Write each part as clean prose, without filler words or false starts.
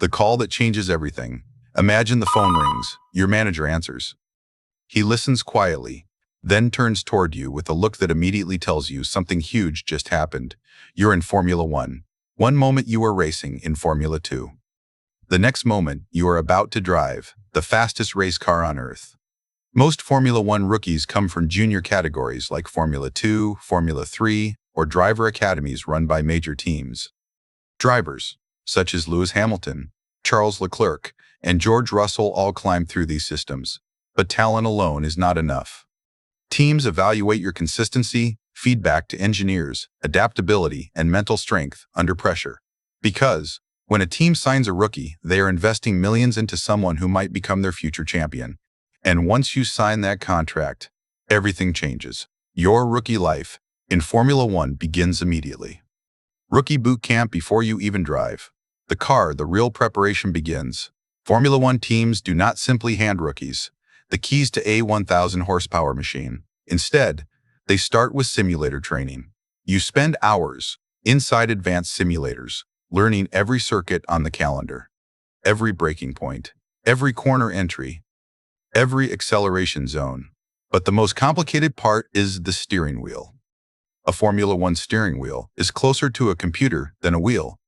The call that changes everything. Imagine the phone rings. Your manager answers. He listens quietly, then turns toward you with a look that immediately tells you something huge just happened. You're in Formula One. One moment you are racing in Formula 2. The next moment you are about to drive the fastest race car on Earth. Most Formula One rookies come from junior categories like Formula 2, Formula 3, or driver academies run by major teams. Drivers, such as Lewis Hamilton, Charles Leclerc, and George Russell all climb through these systems. But talent alone is not enough. Teams evaluate your consistency, feedback to engineers, adaptability, and mental strength under pressure. Because, when a team signs a rookie, they are investing millions into someone who might become their future champion. And once you sign that contract, everything changes. Your rookie life in Formula One begins immediately. Rookie boot camp before you even drive. The real preparation begins. Formula One teams do not simply hand rookies the keys to a 1,000 horsepower machine. Instead, they start with simulator training. You spend hours inside advanced simulators, learning every circuit on the calendar, every braking point, every corner entry, every acceleration zone. But the most complicated part is the steering wheel. A Formula One steering wheel is closer to a computer than a wheel.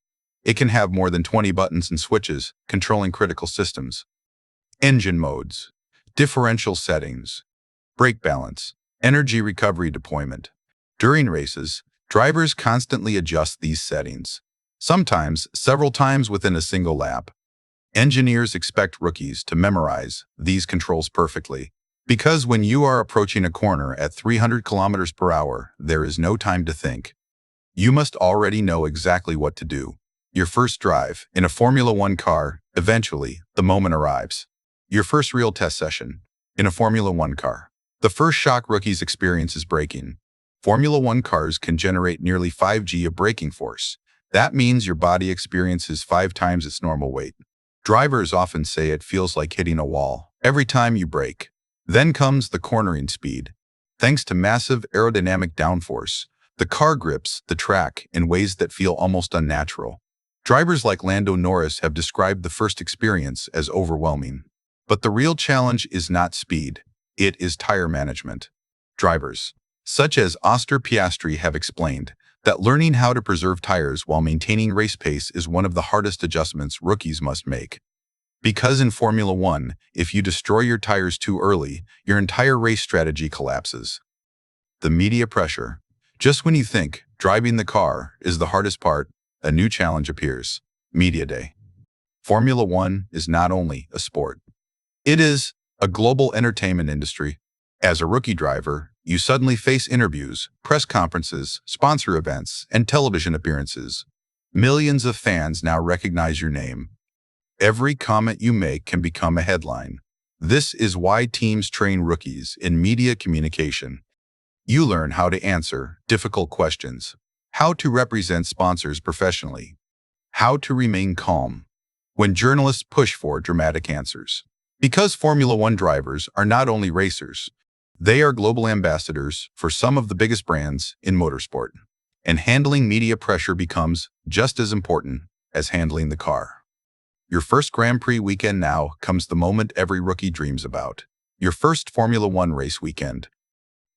It can have more than 20 buttons and switches controlling critical systems. Engine modes, differential settings, brake balance, energy recovery deployment. During races, drivers constantly adjust these settings, sometimes several times within a single lap. Engineers expect rookies to memorize these controls perfectly, because when you are approaching a corner at 300 kilometers per hour, there is no time to think. You must already know exactly what to do. Your first drive in a Formula One car, eventually, the moment arrives. Your first real test session in a Formula One car. The first shock rookies experience is braking. Formula One cars can generate nearly 5 g of braking force. That means your body experiences 5 times its normal weight. Drivers often say it feels like hitting a wall every time you brake. Then comes the cornering speed. Thanks to massive aerodynamic downforce, the car grips the track in ways that feel almost unnatural. Drivers like Lando Norris have described the first experience as overwhelming. But the real challenge is not speed. It is tire management. Drivers, such as Oscar Piastri, have explained that learning how to preserve tires while maintaining race pace is one of the hardest adjustments rookies must make. Because in Formula One, if you destroy your tires too early, your entire race strategy collapses. The media pressure. Just when you think driving the car is the hardest part, a new challenge appears. Media Day. Formula One is not only a sport. It is a global entertainment industry. As a rookie driver, you suddenly face interviews, press conferences, sponsor events, and television appearances. Millions of fans now recognize your name. Every comment you make can become a headline. This is why teams train rookies in media communication. You learn how to answer difficult questions, how to represent sponsors professionally, how to remain calm when journalists push for dramatic answers. Because Formula One drivers are not only racers, they are global ambassadors for some of the biggest brands in motorsport. And handling media pressure becomes just as important as handling the car. Your first Grand Prix weekend. Now comes the moment every rookie dreams about. Your first Formula One race weekend.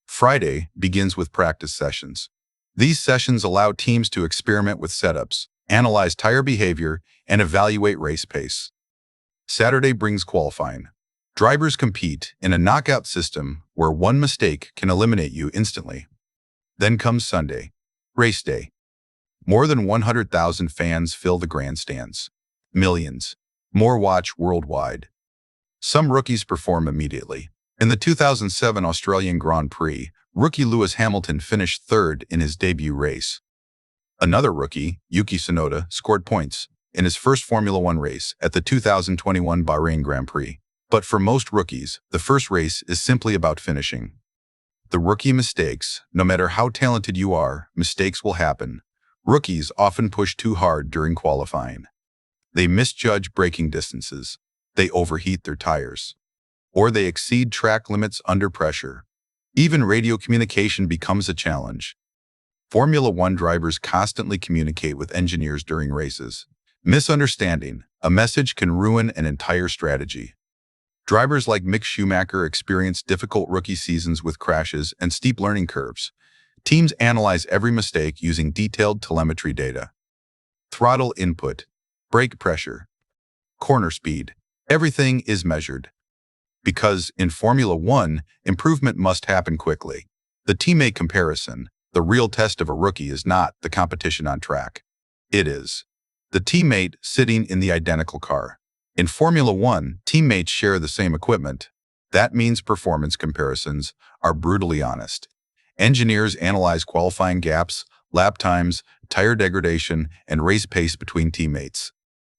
Friday begins with practice sessions. These sessions allow teams to experiment with setups, analyze tire behavior, and evaluate race pace. Saturday brings qualifying. Drivers compete in a knockout system where one mistake can eliminate you instantly. Then comes Sunday, race day. More than 100,000 fans fill the grandstands. Millions more watch worldwide. Some rookies perform immediately. In the 2007 Australian Grand Prix, rookie Lewis Hamilton finished third in his debut race. Another rookie, Yuki Tsunoda, scored points in his first Formula One race at the 2021 Bahrain Grand Prix. But for most rookies, the first race is simply about finishing. The rookie mistakes. No matter how talented you are, mistakes will happen. Rookies often push too hard during qualifying. They misjudge braking distances. They overheat their tires. Or they exceed track limits under pressure. Even radio communication becomes a challenge. Formula One drivers constantly communicate with engineers during races. Misunderstanding. A message can ruin an entire strategy. Drivers like Mick Schumacher experience difficult rookie seasons with crashes and steep learning curves. Teams analyze every mistake using detailed telemetry data. Throttle input, brake pressure, corner speed. Everything is measured. Because in Formula One, improvement must happen quickly. The teammate comparison, the real test of a rookie, is not the competition on track. It is the teammate sitting in the identical car. In Formula One, teammates share the same equipment. That means performance comparisons are brutally honest. Engineers analyze qualifying gaps, lap times, tire degradation, and race pace between teammates.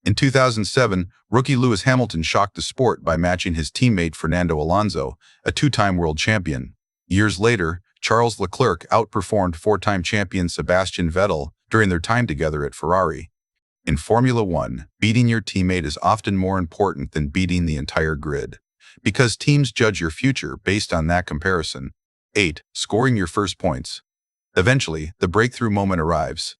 In 2007, rookie Lewis Hamilton shocked the sport by matching his teammate Fernando Alonso, a two-time world champion. Years later, Charles Leclerc outperformed four-time champion Sebastian Vettel during their time together at Ferrari. In Formula One, beating your teammate is often more important than beating the entire grid, because teams judge your future based on that comparison. 8. Scoring your first points. Eventually, the breakthrough moment arrives.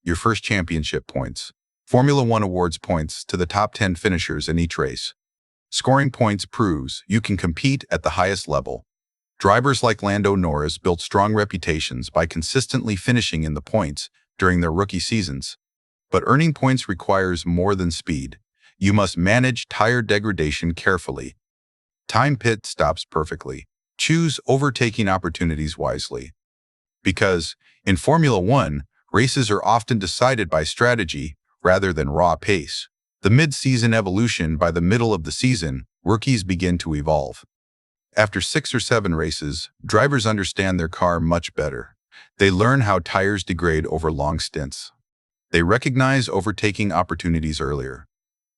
Your first championship points. Formula One awards points to the top 10 finishers in each race. Scoring points proves you can compete at the highest level. Drivers like Lando Norris built strong reputations by consistently finishing in the points during their rookie seasons. But earning points requires more than speed. You must manage tire degradation carefully. Time pit stops perfectly. Choose overtaking opportunities wisely. Because in Formula One, races are often decided by strategy rather than raw pace. The mid-season evolution. By the middle of the season, rookies begin to evolve. After 6 or 7 races, drivers understand their car much better. They learn how tires degrade over long stints. They recognize overtaking opportunities earlier.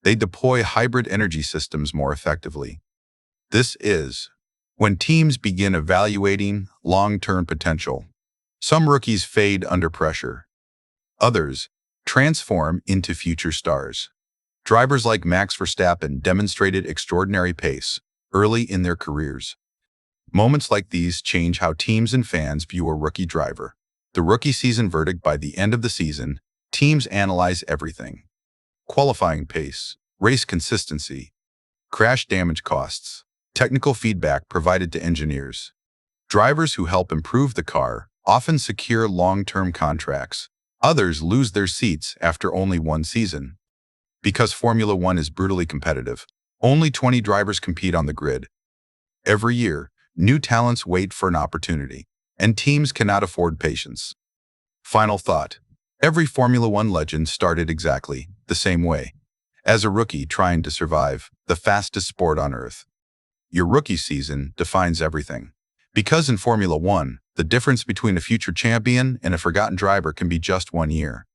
They deploy hybrid energy systems more effectively. This is when teams begin evaluating long-term potential. Some rookies fade under pressure. Others transform into future stars. Drivers like Max Verstappen demonstrated extraordinary pace early in their careers. Moments like these change how teams and fans view a rookie driver. The rookie season verdict. By the end of the season, teams analyze everything: qualifying pace, race consistency, crash damage costs, technical feedback provided to engineers. Drivers who help improve the car often secure long-term contracts. Others lose their seats after only one season. Because Formula One is brutally competitive, only 20 drivers compete on the grid. Every year, new talents wait for an opportunity, and teams cannot afford patience. Final thought. Every Formula One legend started exactly the same way, as a rookie trying to survive the fastest sport on Earth. Your rookie season defines everything. Because in Formula One, the difference between a future champion and a forgotten driver can be just 1 year.